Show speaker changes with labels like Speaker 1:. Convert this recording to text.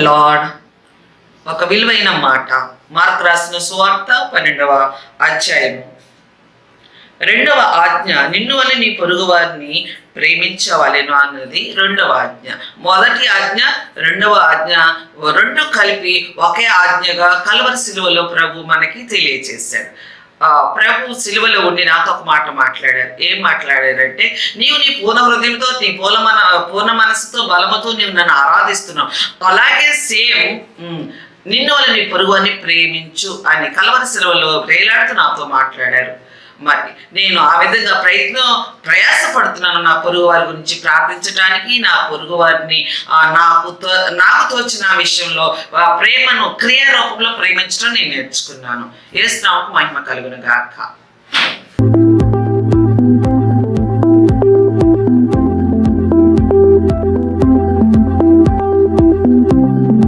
Speaker 1: Lord. ఒక విలువైన మాట మార్కు రాసిన సువార్త 12వ అధ్యాయము 2వ ఆజ్ఞ, నిన్ను వలె నీ పొరుగు వారిని ప్రేమించవలెను అన్నది 2వ ఆజ్ఞ. మొదటి ఆజ్ఞ, 2వ ఆజ్ఞ రెండు కలిపి ఒకే ఆజ్ఞగా కల్వరి సిలువలో ప్రభు మనకి తెలియజేశాడు. ప్రభు సిలువలో ఉండి నాతో ఒక మాట మాట్లాడారు. ఏం మాట్లాడారంటే, నీవు నీ పూర్ణ హృదయంతో, నీ పూర్ణ మనసుతో, బలముతో నీవు నన్ను ఆరాధిస్తున్నావు, అలాగే సేమ్ నిన్ను వల్ల నీ పొరుగు అని ప్రేమించు అని కల్వరి సిలువలో వేలాడుతూ నాతో మాట్లాడారు. మరి నేను ఆ విధంగా ప్రయాసపడుతున్నాను నా పొరుగు వారి గురించి ప్రార్థించడానికి, నా పొరుగు వారిని నాకు తోచిన విషయంలో ప్రేమను క్రియారూపంలో ప్రేమించడం నేను నేర్చుకున్నాను. యేసు నామమునకు మహిమ కలుగును గాక.